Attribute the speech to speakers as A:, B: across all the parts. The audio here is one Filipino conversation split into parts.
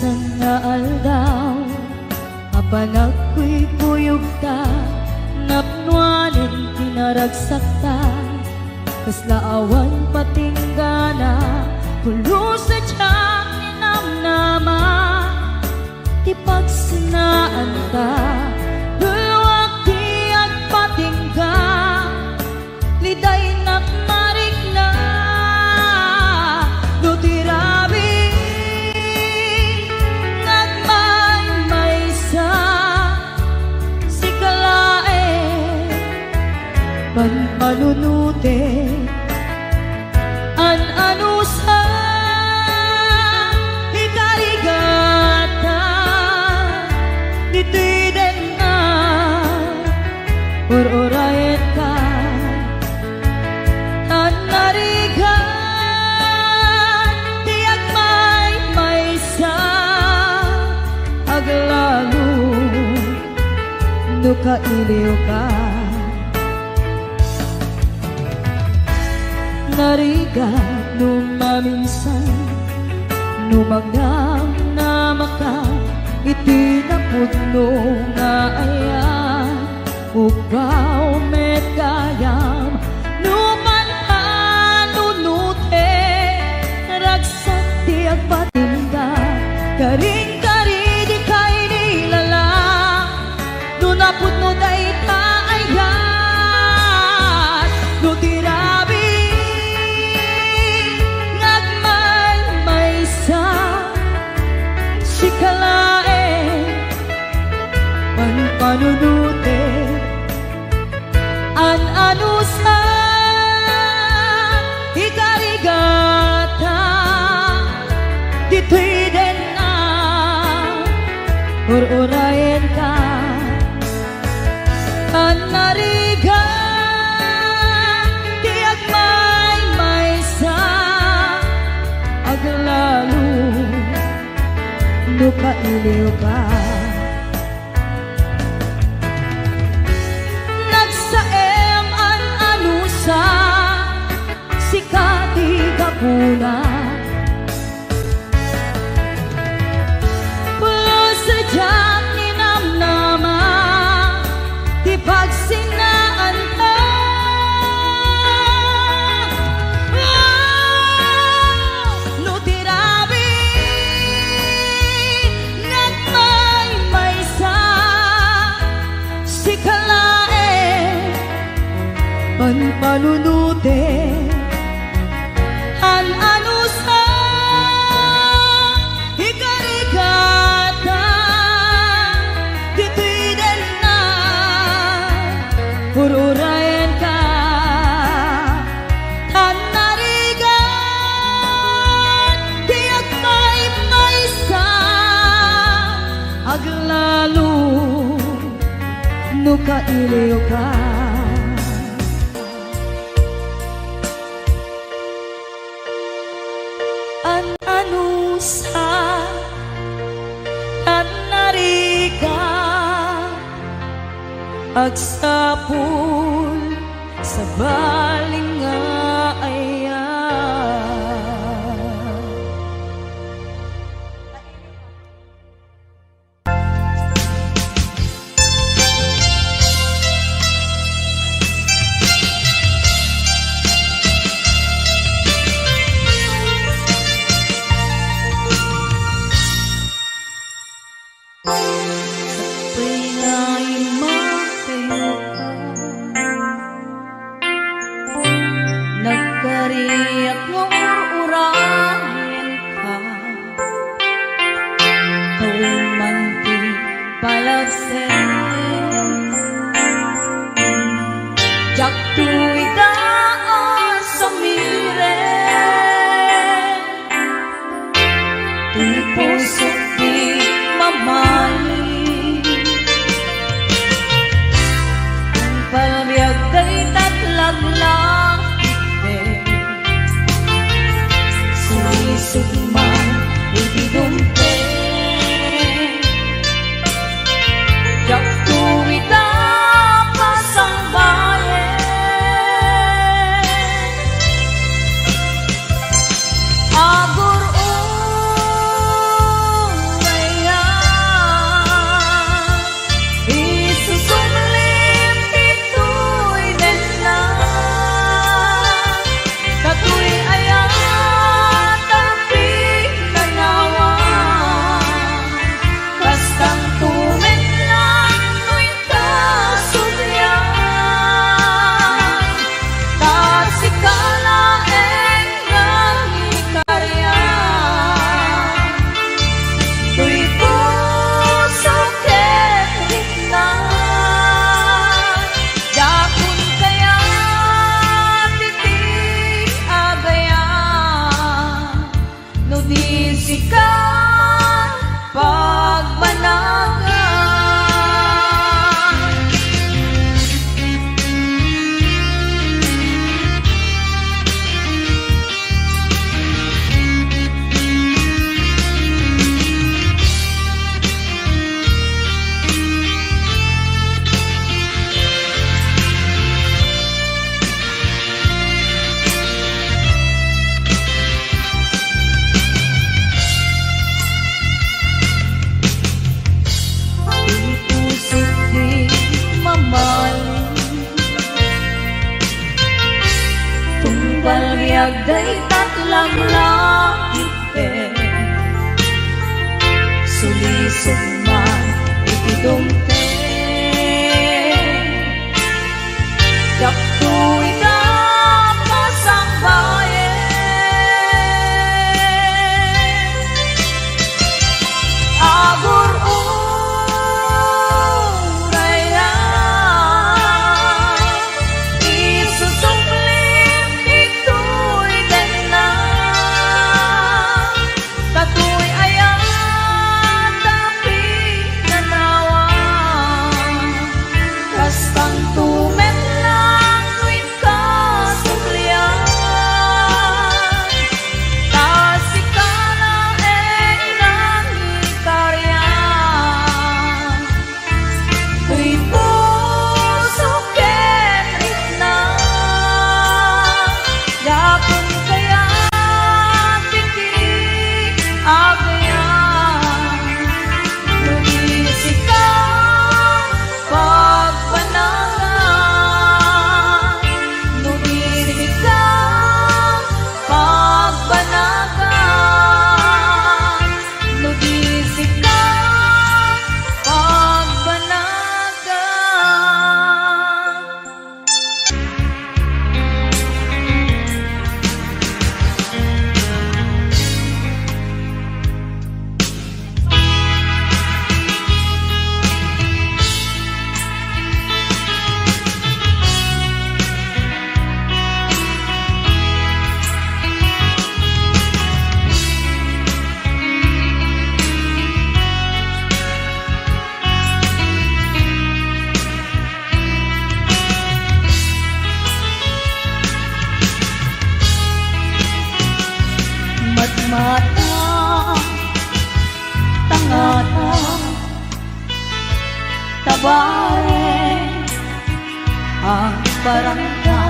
A: Minsan nga aldaw apan ako'y kuyog ta, napnuanin pinaragsak ta, kaslaawan patinggana, pulo sa tiyak ninamnama, ti pagsinaan ta, dulwag ti at patingga, liday nakmarik na, no tirabi, nagmay-maysa, si kalae, panpanunute, an-ano sa ikarigata, dito'y din na, or-orayet ka, tanarigan, tiyak may-maysa, aglalo, no kailiw ka. Narigat numaminsan, numagdang na maka, itinapudno nga ayan, upaw met kayam, numanpanunute, ragsak tiyak patinda, karing-kari di kay nilala, nunapudno day taayan, nutirabi, si kalae, panpanunute, an-ano sa ikarigata, dito'y din na, or-orayen ka, tanarigan, tiyak may-maysa, aglalo, no kailiw ka. Nagsaem an-ano sa sikati kapuna, pulo sa diyak ninamnama, di pagsinaan ka, no tirabi, si kalae, panpanunute, an-ano sa ikarigata, dito'y din na, ururayan ka, tanarigan, tiyak may-maysa, aglalo, no kailiw ka. An-ano sa tanarigan, agsapul sa baling nga ayan. Nagkariyak ng ur-urahin ka, tawin man ti palagsen, jak tuwi daan sa miren, ti pusok di mamali, ang palabiyag day tatlaglang, sugman ibidumpe, jak tuwida pasang bayan, agur palbiag day tatlang langit sulisog man itidumte Jaktu'y dapat ang bayan Agur uraya isusunglim ito'y dena Katu'y ayan tapi nanawa Kastang tumen lang tuwin kasulian Tasikana nangikaryan Tuy puso kenrit na Yapon kaya tiki agayan Lumisik ka pagbanagan Lumisik ka pagbanagan Lumisik ka pagbanagan Matmata, tangata, tabare, ang barangka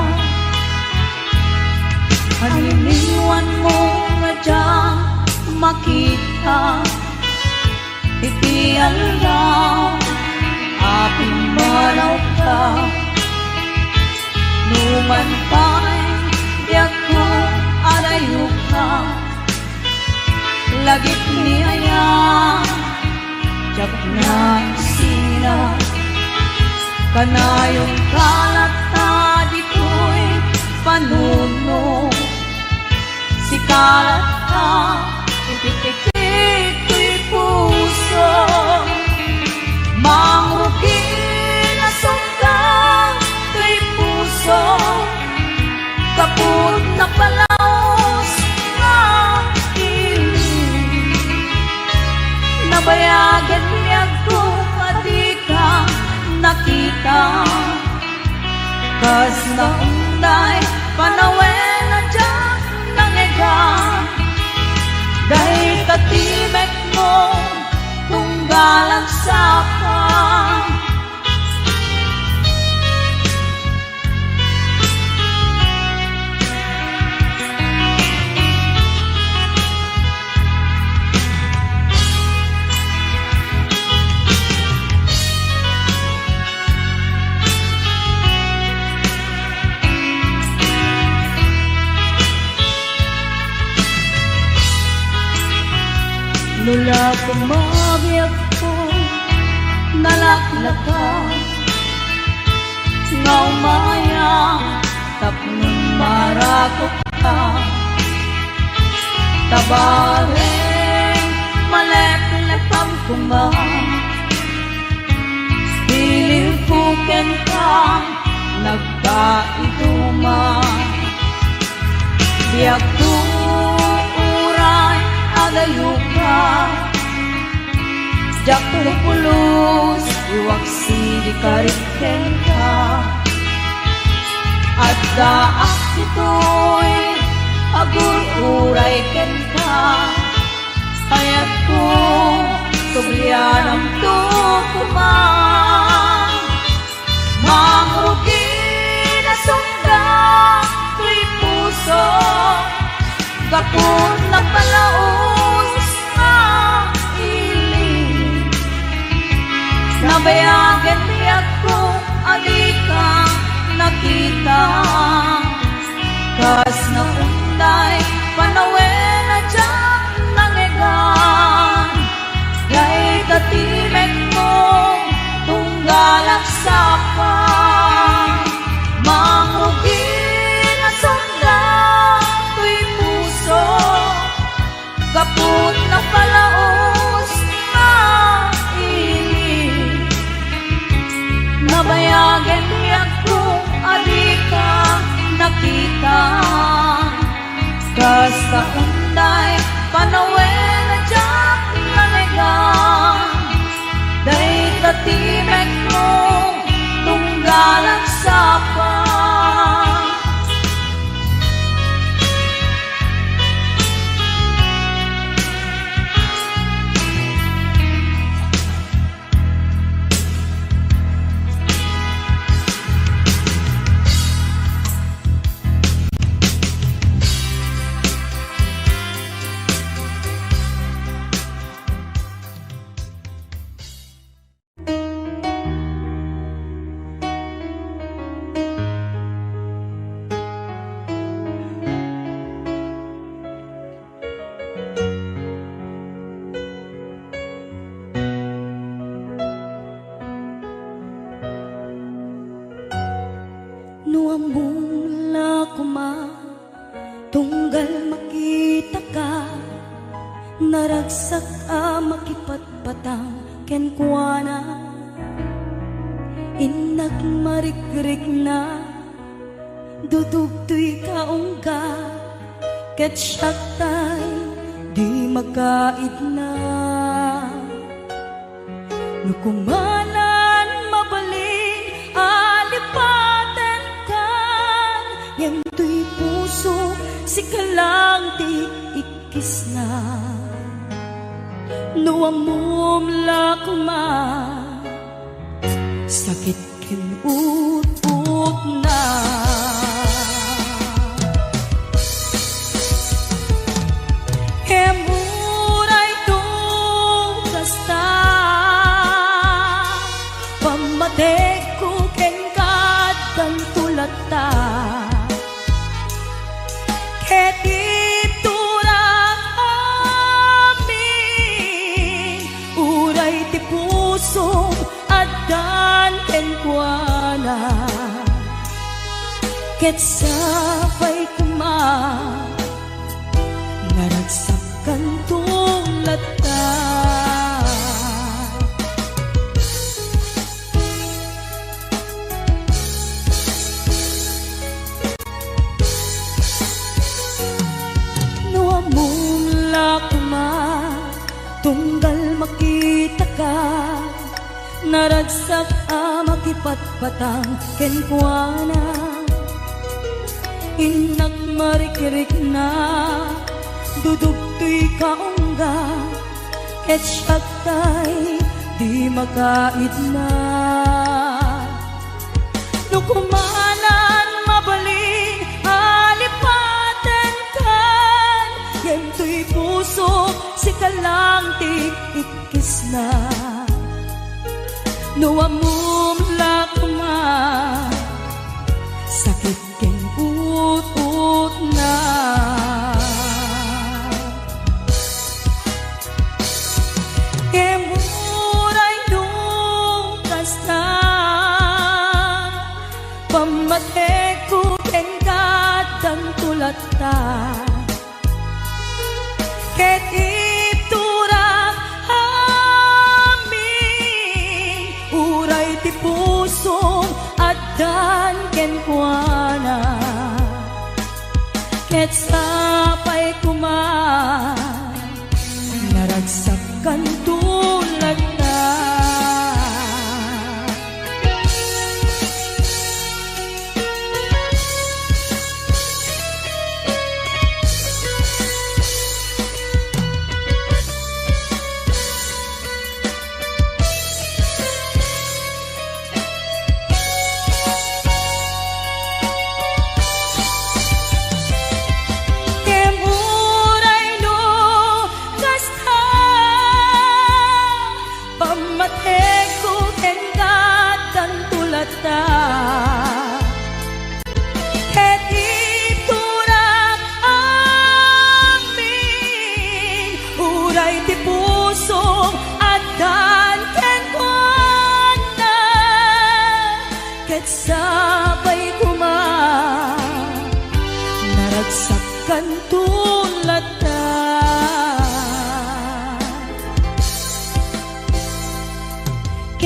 A: Haniniwan mo nga dyan makita Iti alaw, aping maraw ka Numan pa'y diyak ko arayo ka Lagit ni ayang Tiyak na sila Kanayong kalata dito'y panuno Si kalata Ipitikit ko'y puso Mangrugi na sungkang ko'y puso Kaput na palaos na Nabayagan niya kung adi ka nakita Kas na unday panawen na dyan nangega Dahil katimek mo kung galang saka Lula kumabiyag ko nalaklakan Nga umaya tapnong marakot ka Tabareng maleplepam kumang Piling puken ka nagkaituma Biyak tuuray adayo ka Jak pulus iwaksi di kariken ka At daak ito'y agur-uray ken ka Hayat ko tuglian ang tukuman Mangrugi na sungga tuy puso Kapun na palaos na iling Nabayagan niya kung adi ka nakita Kas na unday panawen na diyang nangegan Yay tatimek mong tunggalak sapang Mangugin at sandang tuy puso Kaput na palaos na ilig Nabayagan niya kung adi ka nakita Kasta unday panawen na diyang nangegan Day tatimek mong tunggalan sapa
B: Nuamula kuma tunggal makita ka naragsak a makipatpatang kenkwana inak marikrik na dudugtoy kaungga ket syaktay di makaid na nukumanan mabaling alipaten kan yang tuy puso si kalang di ikis na nuamum lakma sakit ken ut na emuray tu kasta pamatek ko ken kadang tulata ket iturang amin uray ti pusong adan ken kuana ket sapay kuma naragsakan tulata nuamula kuma tunggal makita ka naragsak a makipatpatang kenkwana inak marikirik na dudugtoy kaungga ket syaktay di makaid na nukumanan mabaling alipaten kan yentoy puso si kalang ti ikis na nuamum lakma sakit ken ut na emuray nung kasta pamatek ko ken kadang tulata ket iturang amin uray ti pusong adan ken kuana ket sapay kuma naragsakan tulata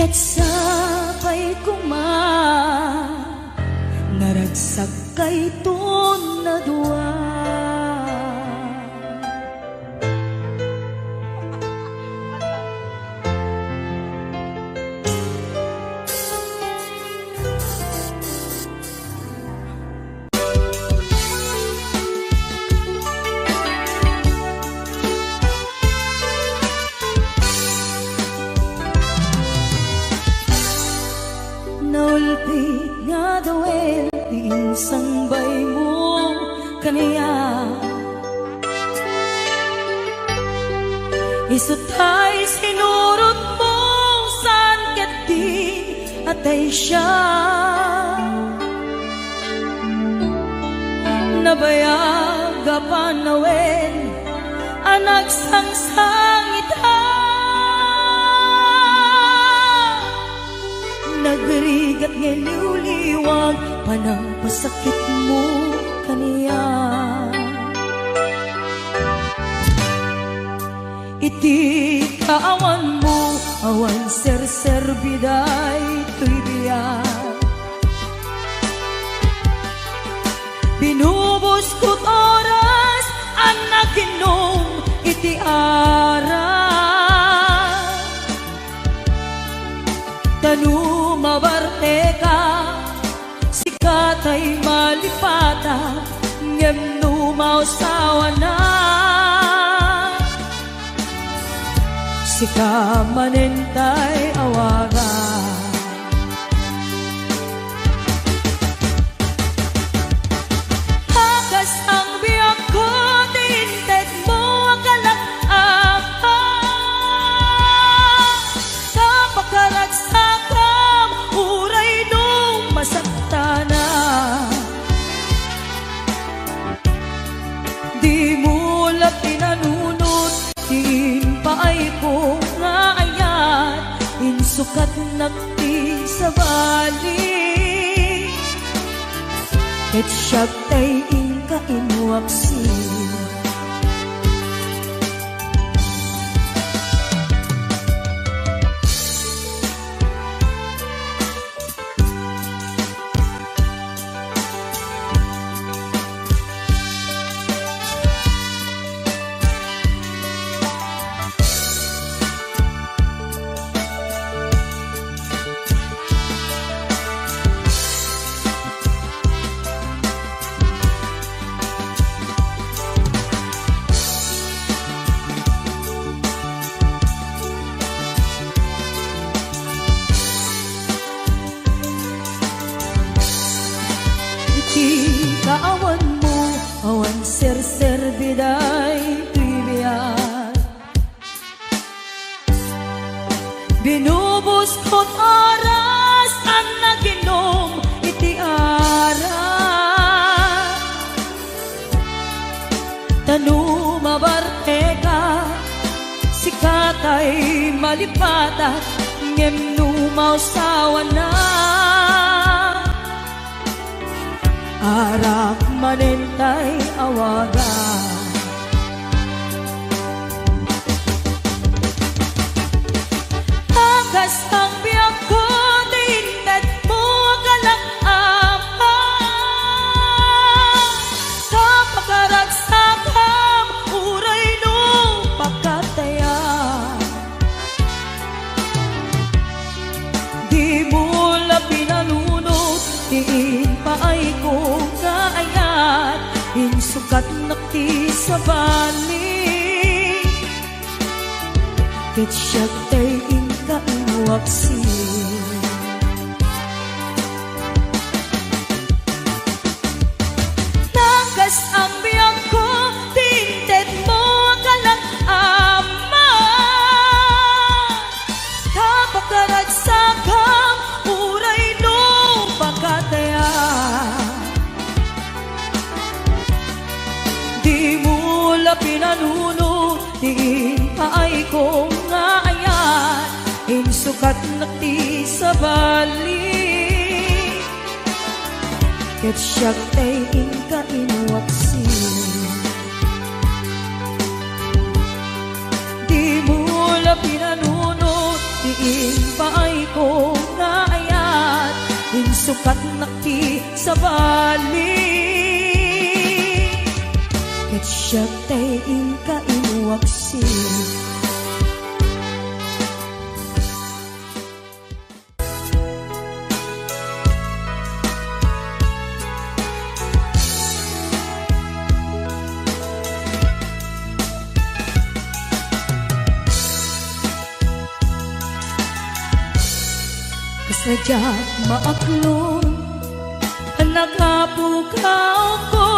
B: ket sapay kuma naragsak kay ton na dua. Naulpi nga dawel insang bay mo kaniya isutay sinurot mo san kati atay siya nabayaga pa nawel anak sang ita nagrigat nga liwliwag panang pasakit mo kaniya. Iti kaawan mo awan ser biday tuy biyak binubos ko't oras ang naginom iti ara tanu mabarte ka sikatay malipata ngem numausawa na sika manentay awaga hagas ang biyak ko tinted mo akalak apa sa pagkaragsakam uray nung masaktana di mo lang tinanunod din paay ko nga ayat insukat nakti sa bali ket siya tay inka inwaksi kaawan mo awan ser biday tuibiyat binubos ko't oras ang naginom iti ara tanu mabarte ka sikatay malipata ngem numausawa na arak manentay awaga hagas ang biyak ko tinted mo akalak apa sa pagkaragsakam uray nung pagkataya di mo lang pinalunod diin paay ko nga ayat insukat nakti sa bali ket siya tay inka inwaksi nagas ang biyak ko tinted mo akalak ama kapagkaragsakam uray nung pagkataya di mo la pinanunod diin paay ko nga ayat insukat nakti sa bali ket siya tay inka inwaksi di mo la pinanunod diin paay ko sukat nakti sa bali. Ket siya tayo ka inuwaksin. Kasadya maaklon ang nagapukaw ko,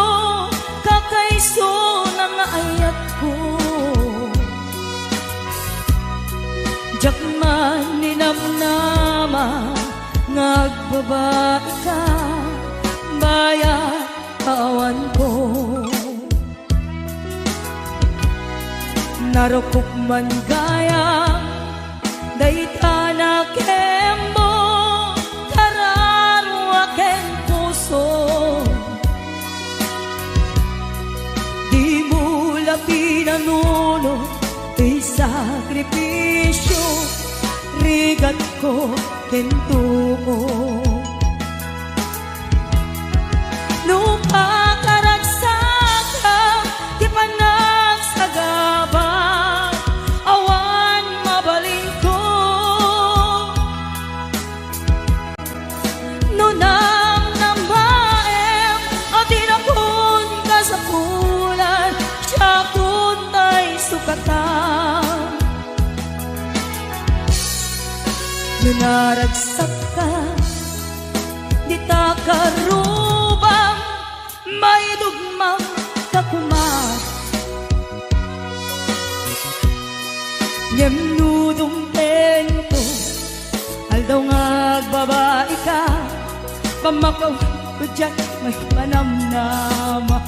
B: kakaiso ng ayat ko. Diyak man ninamnama ngagbabae ka, bayat kawan ko. Narukok man gaya dayta na kembo, kararo aken puso. Di mo labi nanuno, di sakripisyo, rigat ko kento mo. Nupakaragsak ka, di pa nagsagabang, awan mabaling ko. Nunang namaem, o dinakon ka sa pulan, siya kuntay sukatan. Nunaragsak ka, di ta karubang, may dugmang kakumat. Yemnudong tento, aldaw ngagbabae ka, pamakaw ko dyan may manamnama.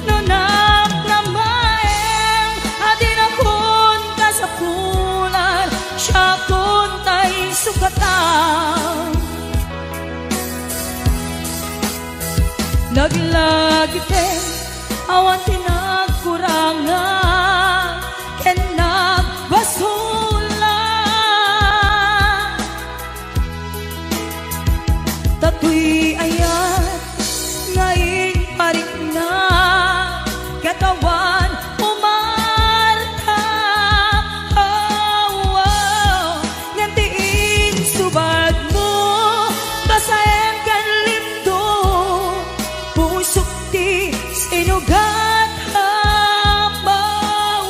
B: Nunang namaeng, adinakon ka sa pulan, siya kuntay sukatan. Naglagipin, awan tinagkurangan, ken nagbasulan. Tato'y ayat, ngayon parik na, katawan umarta. Oh, oh, ngantiin subad mo, basahin kan lindo, pusok di sinugat habaw.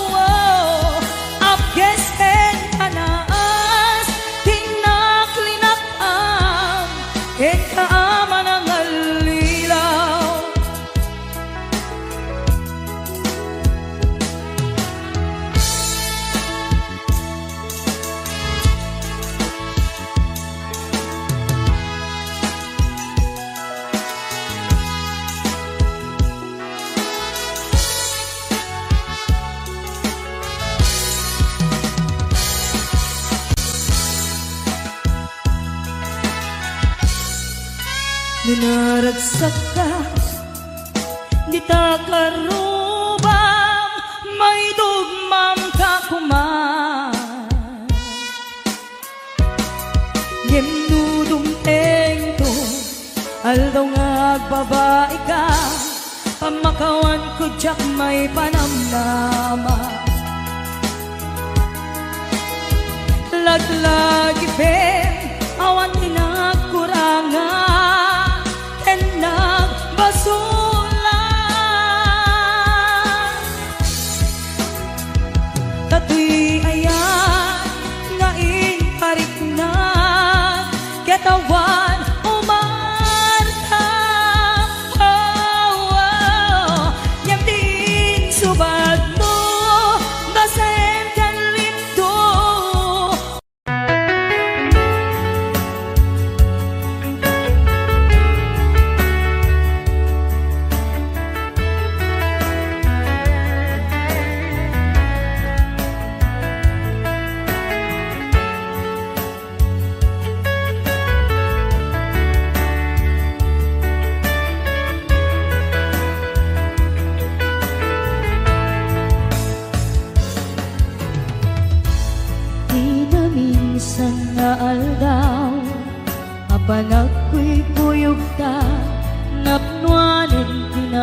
B: Apges ken tanaas, tinaklinakam, ken kaaman ang alilaw. Ninaragsak ka, di ta karubang, may dugmam ka kuman. Yemnudong tengto, aldaw ngagbabae ka, pamakawan ko dyak may panamnama. Laglagipin, awan tinagkurangan, ken nagbasulan. Tato'y ayan, ngayon parik na, katawan umarta. Oh, oh, yam din subad mo, basahin kan lindo. Di na minsan na aldaw,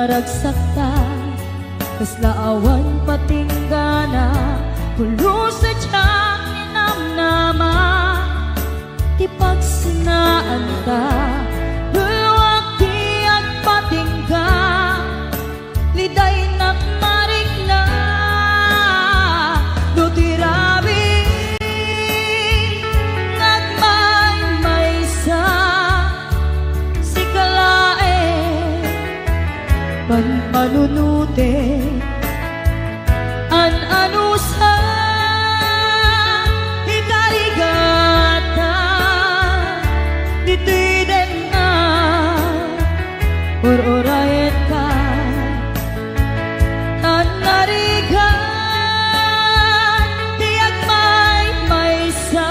B: naragsakta kasla awan patinggana kulo sa tiyang inamnama ti pagsinaan ta luwag ti agpatingga liday nakmarik na no tirabi nagmaymaysa si kalae panpanunute an anusa ikarigata ditiden na ororayet ka tan narigan tiyak maysa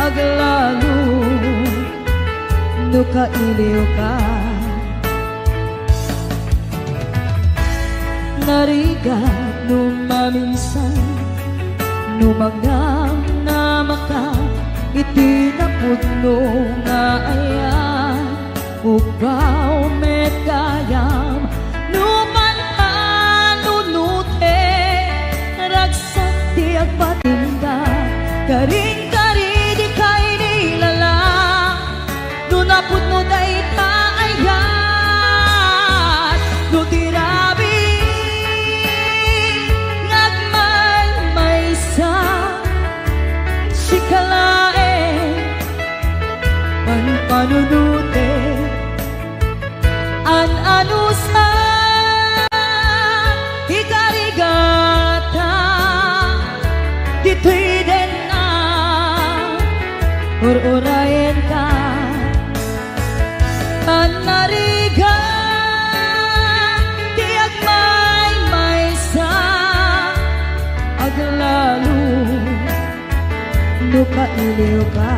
B: aglalu no kailiw ka narigat numaminsan numangam na maka itinapudno nga ayan upaw met kayam numan panunute ragsak di agpatinda karing-kari di kay nilala nunapudno day taayan nutirabi panunute an anusa ikarigata ditiden na ororayen ka an narigan tiyak maysa aglalu no kailiw ka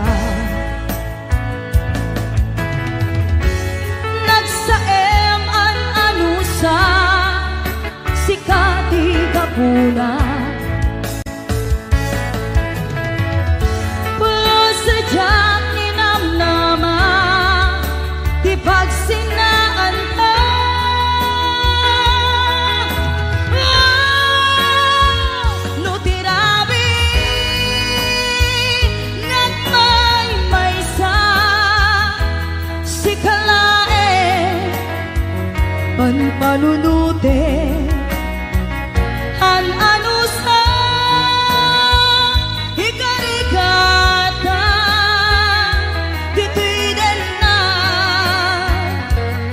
B: sikati kapuna pulo sadyang ninamnama di pagsinaan ka no tirabi nagmaymaysa si kalae panpanunute an anusa ikarigata ditiden na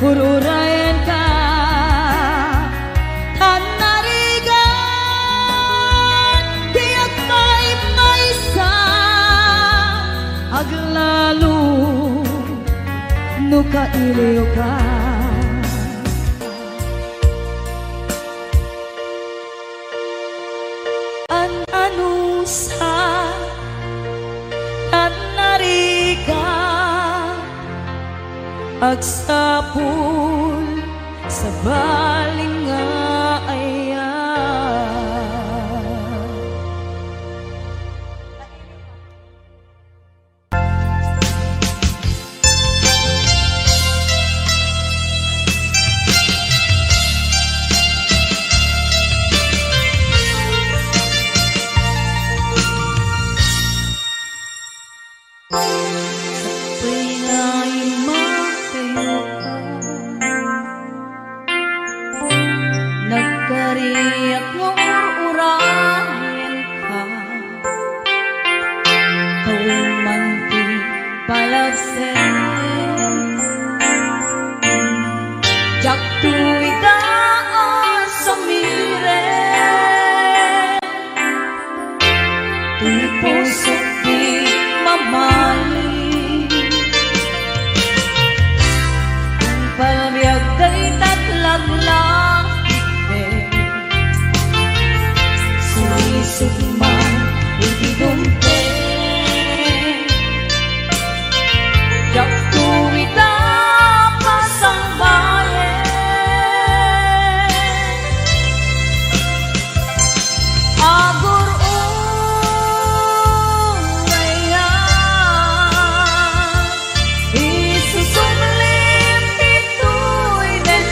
B: ururayan ka tan narigan tiyak maysa aglalu no kailiw ka anusa at nariga agsapul sa baling nga ayan nagkariyak mo ur-urahin ka tawing manti palagsen jak tuwid daan sa mire tuy pusok di mamali palbiag day tatlaglang sugman itidumpe jak tuwida pasang bayan agur urayan isusumlim ito'y den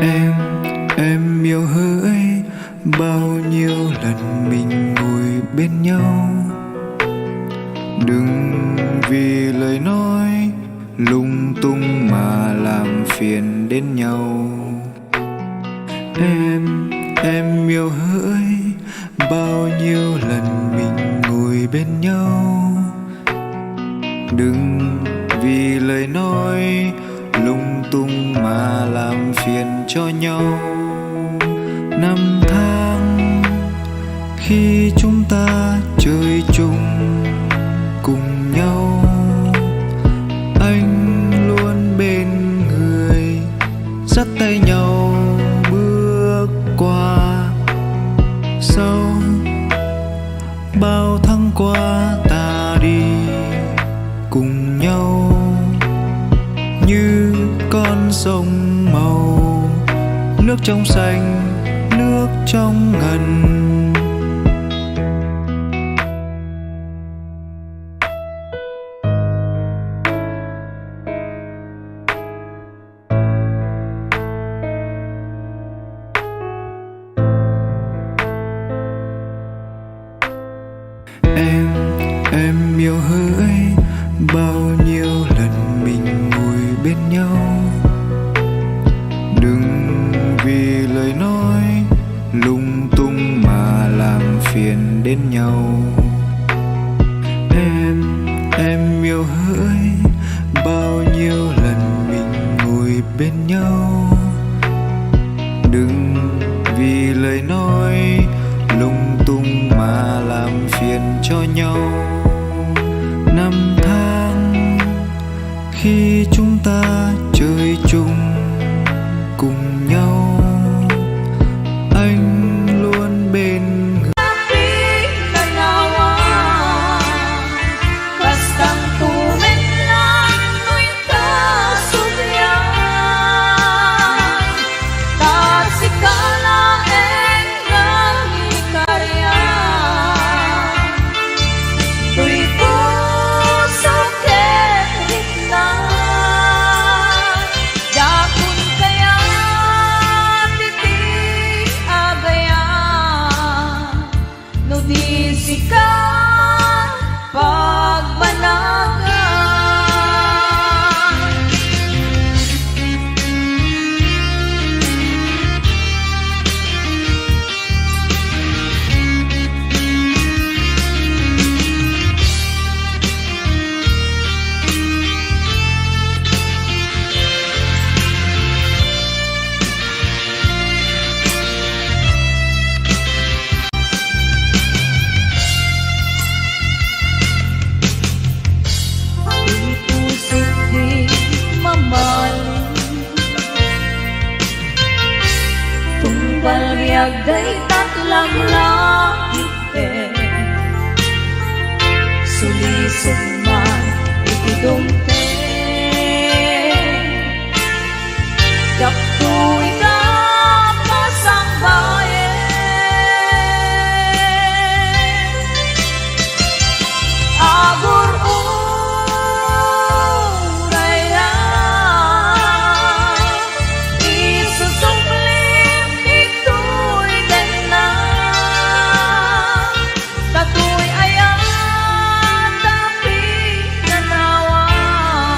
C: Em yêu hỡi, bao nhiêu lần mình ngồi bên nhau. Đừng vì lời nói lung tung mà làm phiền đến nhau. Em yêu hỡi, bao nhiêu lần mình ngồi bên nhau. Đừng vì lời nói lung tung mà làm phiền cho nhau. Năm tháng khi chúng ta chơi chung cùng nhau, anh luôn bên người dắt tay nhau bước qua. Sau bao tháng qua ta đi cùng nhau như con sông màu, nước trong xanh, nước trong ngần. Em yêu hỡi, bao nhiêu lần mình ngồi bên nhau. Đừng vì lời nói lung tung mà làm phiền đến nhau. Em yêu hỡi, bao nhiêu lần mình ngồi bên nhau. Đừng vì lời nói lung tung mà làm phiền cho nhau. Năm tháng khi chúng ta chơi chung cùng nhau, anh luôn bên người.
B: Bastang tumit lang tuwing kasugyan, kasikalaeng ng ikaryan. Tuy puso kerit na, dakon kaya titig agayan. No di sikat pagbanagan. Di puso't di mamahalin, tumbal riag day tatlang langit. Sulisog man itidumpe, yaktu'y kapasang bayan. Agur uraya, isusumlim ito'y ganang. Tato'y ayan, tapi nanawan.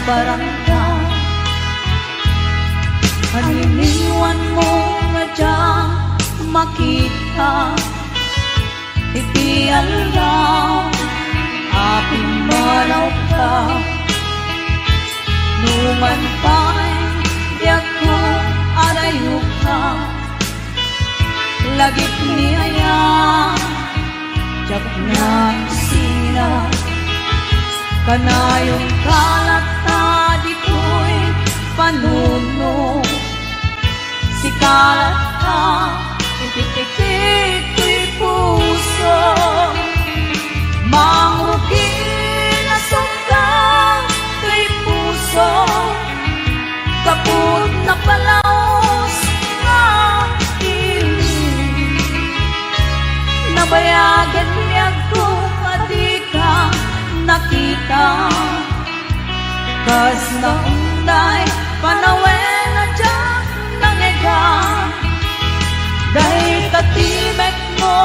A: barangay. Haniniwan mo nga dyan makita, iti alam, aping manaw ka. Numan pa'y diyak ko adayo ka, lagit niya jak na sina. Kanayong kalata dito'y panuno, si kalata ipitikit ko'y puso. Mangrugi na sunggang ko'y puso, kaput na palaos nga iling. Nabayagan niya ko pati ka nakita, kas naunday panawen na dyan nangigan. Dahil katibek mo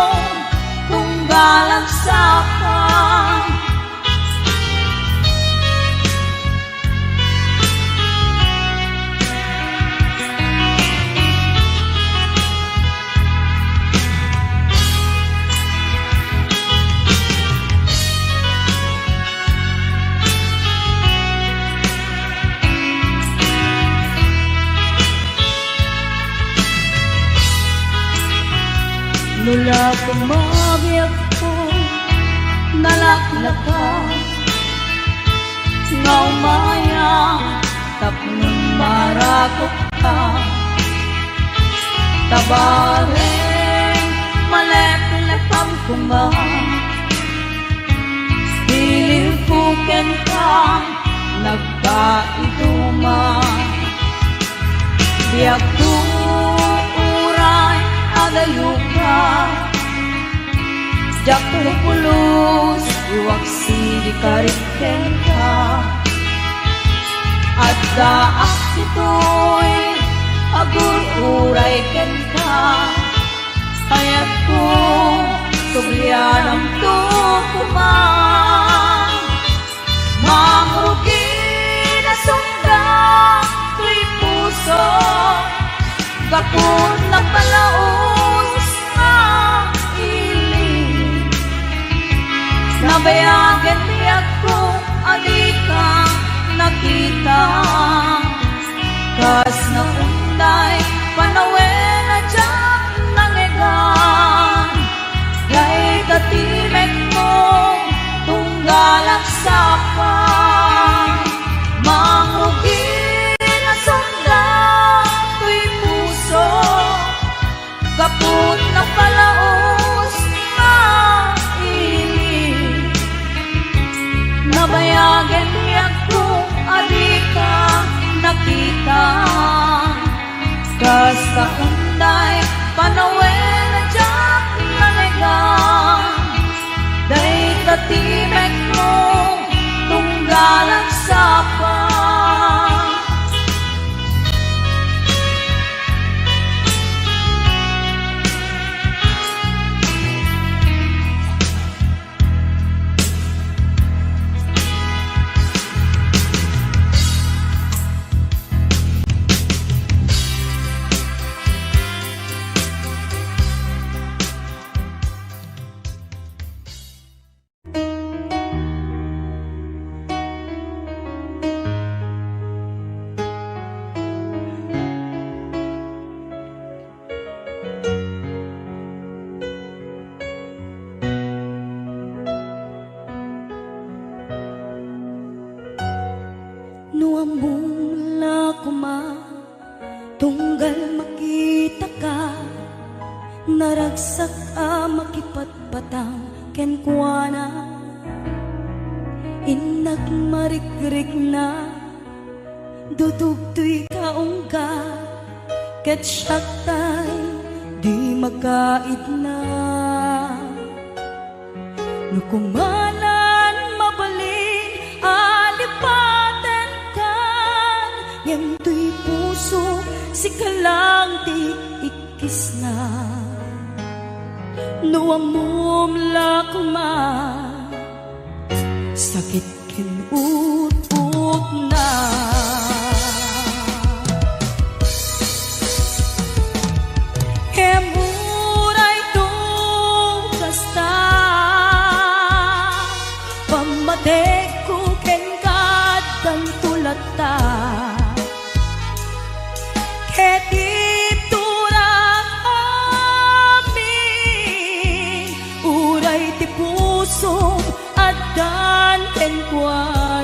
A: kung galang sa ka. Mula kumabiyag ko, nalaklakan, nga umaya, tapnong marakot ka. Tabareng maleplepam kumang, piling puken ka, nagkaituma. Biyak ko uray adayo ka, jak pulus iwaksi di kariken ka. At daak sito'y agur-uray ken ka, hayat ko sublian ang tukuman. Mangrugi na sungga ko'y puso, kapun na palaos nga iling. Nabayagan niya kung adi ka nakita, kas na unday panawen na dyan nangigan. Gay katimek mo tunggalak sa pa, mangrugi na sungga ko'y puso, kaput na palaos nga iling. Nabayagan niya kung adi ka nakita, kas kaunday panawen na dyan nangigan. Dahil katimek mo tunggalan sa pa.
B: Nuamong lakuma, tunggal makita ka, naragsak makipatpatang kenkwana. Inak marikrik na, dudugtoy kaungga, ket syaktay di makait na. Nukumanan mabalin alipaten kan, yang tuy puso si kalang di ikis na. Nuamom lakuma, sakit kinut-ut na.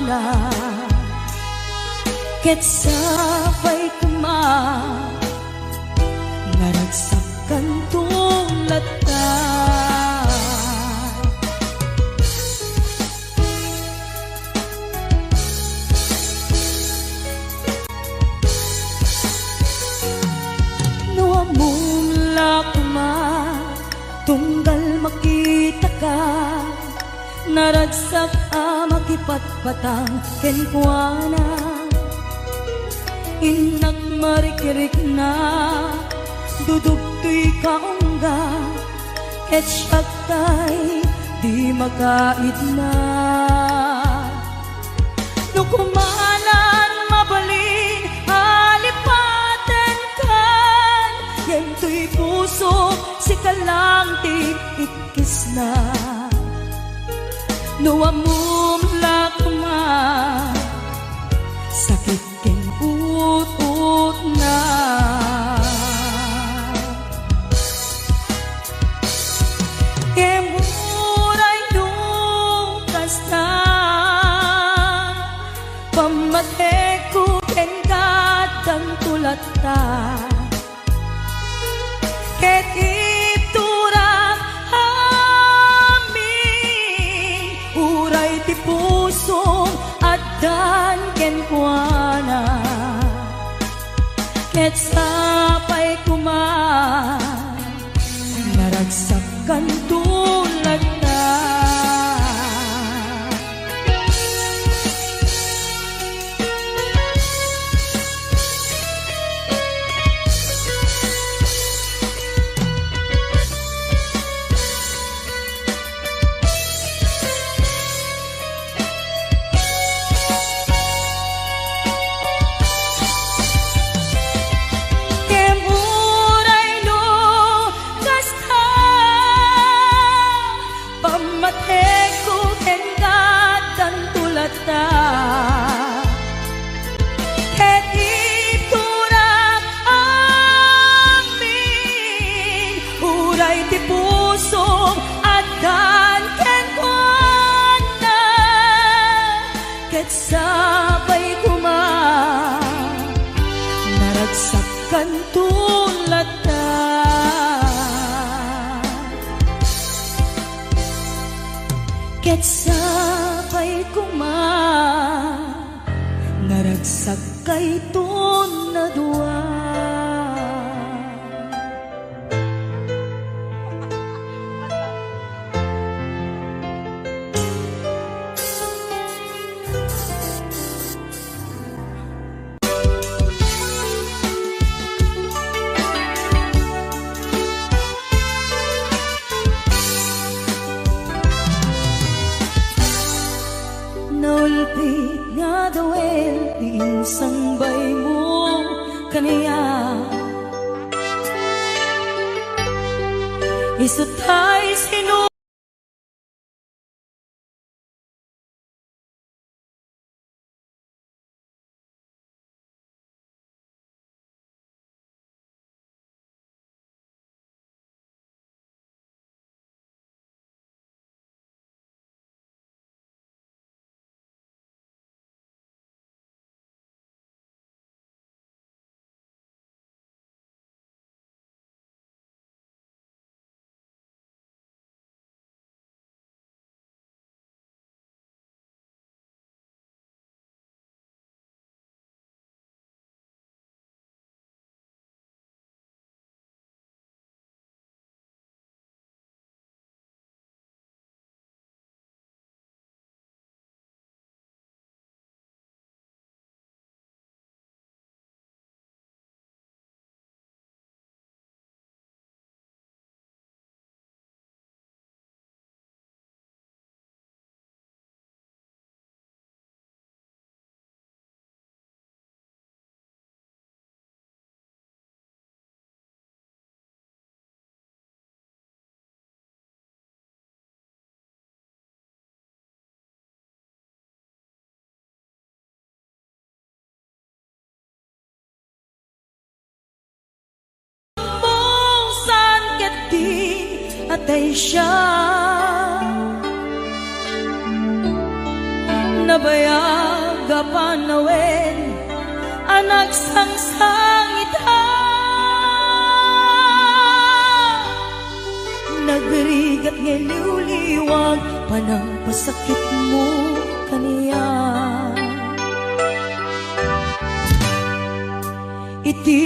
B: kuana ket sabay kuma naragsakan tulata no amula kuma tunggal makita ka naragsak makipatpatang kenkwana inak marikirik na dudugtoy kaungga et siyagtay di makaid na nukumanan mabalin alipaten kan yento'y puso si kalang ikis na nuamum lakma sakit ken ut na kemuray nukas na pamate ko ken kadang tulata ket iturak ti pusong adan ken kuana ket sapay kuma naragsakan tulata ket iturak amin uray ti pusong adan ken kuana ket sabay kuma naragsakan tulata ket sabay kuma naragsak kay na dua naulpit nga dawel insang bay mo kaniya isutay sinu atay siya nabayaga panawen anak sangsangita nagrigat ngeliwliwag panang pasakit mo kaniya iti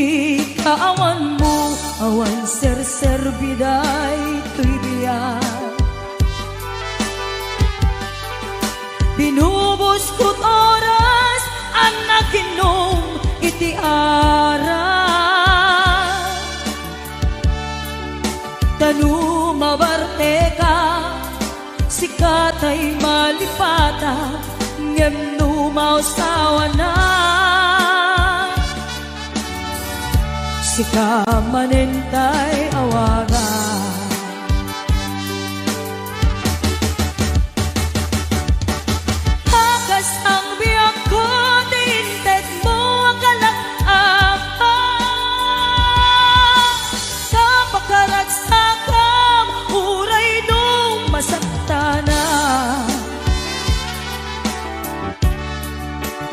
B: kaawan mo awan ser biday tuy biyak binubos ko't oras ang naginom iti ara tanu mabarte ka sikatay malipata ngem numausawa na sika manentay awaga hakas ang biyak ko tinted mo akalak apa kapakaragsakam uray nung masaktana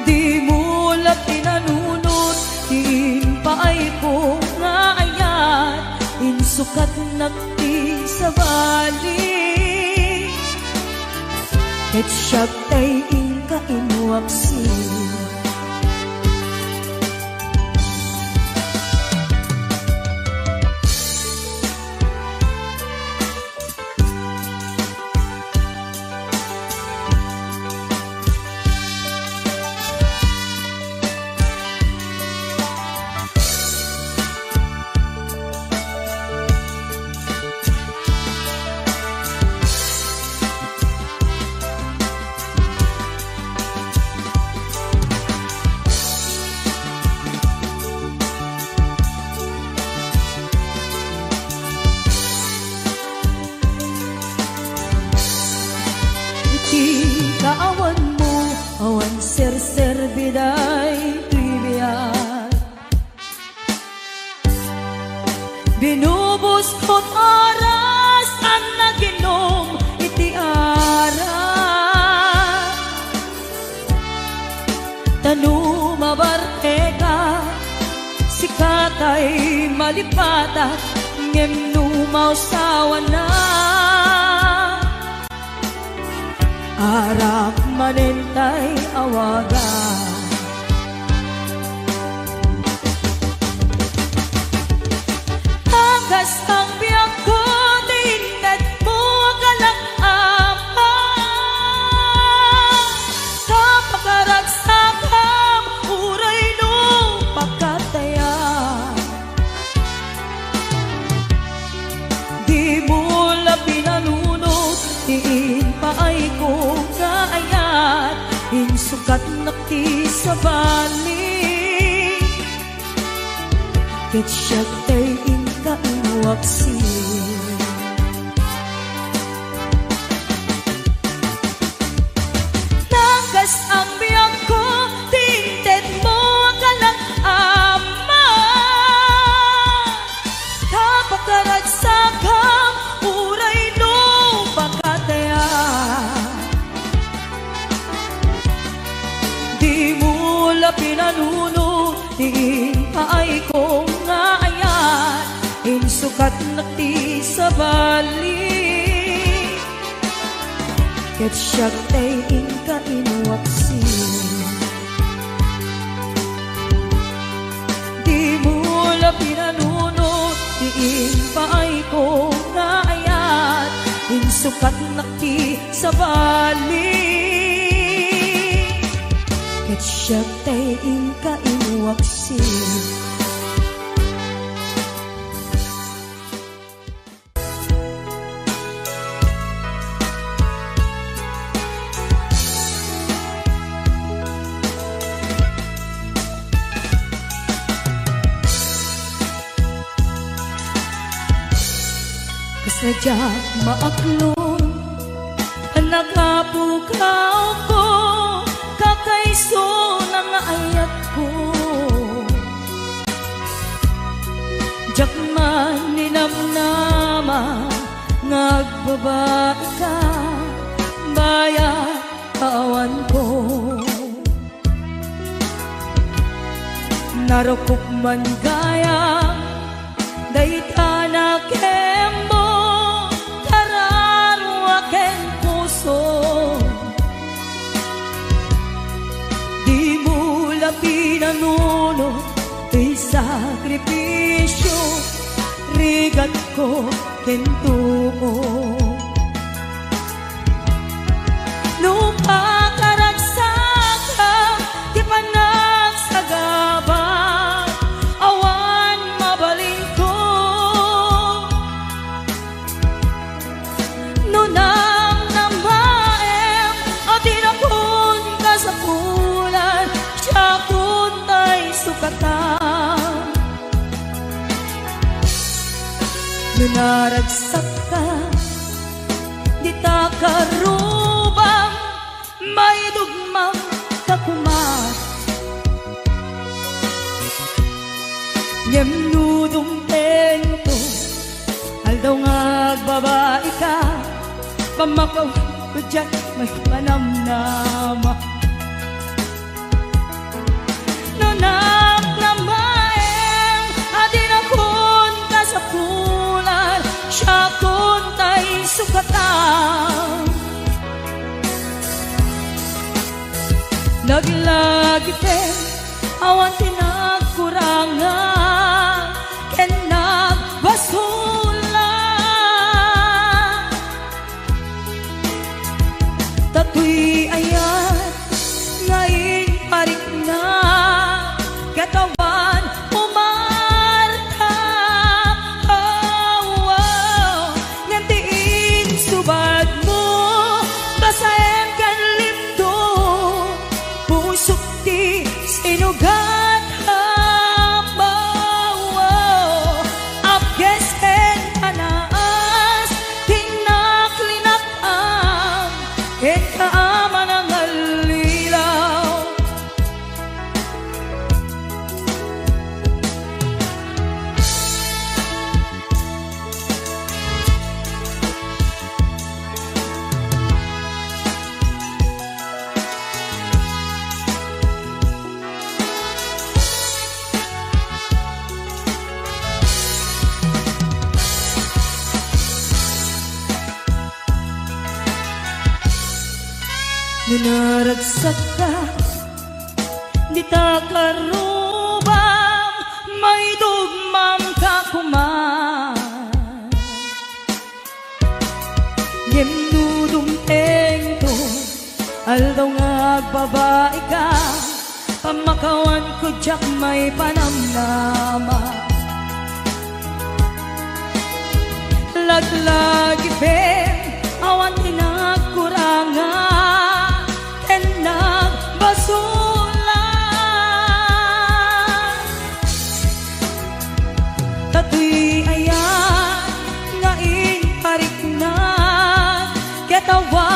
B: di mo lang tinanunod din paay ko nga ayat insukat nakti sa bali ket siyak tay inka inuwaksi kaawan mo awan ser biday trivia binubos ko't oras ang naginom iti ara tanu mabarte ka sikatay malipata ngem numausawa na arak manentay awaga hagas ang biyak ko tinted mo akalak apa kapakaragsakam uray nung pagkataya di mo lang pinanunod diin paay ko nga ayat insukat nakti sa bali ket siyak tay inka inuwaksi nagas ang biyak ko tinted mo akalak ama kapakaragsakam uray nung pagkataya di mo la pinanunod diin paay ko nga ayat insukat nakti sa bali ket siyak tay inka inuwaksi di mo la pinanunod diin paay ko nga ayat insukat nakti sa bali ket siyak tay inka inuwaksi kasadyak maaklon nagapukaw ko kakaiso ng ayat ko jakman ninamnama ngagbabae ka bayat kawan ko. Narukop man gaya dayta na kembo kararo aken puso. Di mo labi nanuno di sakripisyo rigat ko kento mo. Nupakaragsakan di panagsagabang awan mabaling ko. Nunang namaem o tinapon ka sa pulan siya kuntay sukatan. Nunaragsak ka di ta karubang may dugmang kakumat. Ngem nudong tento aldaw nga agbabae ka pamakaw ko dyan may panamnama. Nunang namaeng adin akon ka sa pulan siya kuntay sukatan. Naglagiten awan tinagkurangan ken nagbasula. Tatoy ayat ngayon parik na katawan umarta. Oh, oh, ngantiin subad mo basayan kan lindo pusok di sinugat habaw. Apgesen panaas tinaklinak ang kaaman ang alilaw. Nunaragsak ka di ta karubang may dugmam kakuman. Ngem nudong tento aldaw nga agbabae ka pamakawan ko jak may panamnama. Laglagi ben awan tinagkurangan basulan. Tatoy ayan ngayon parik na katawan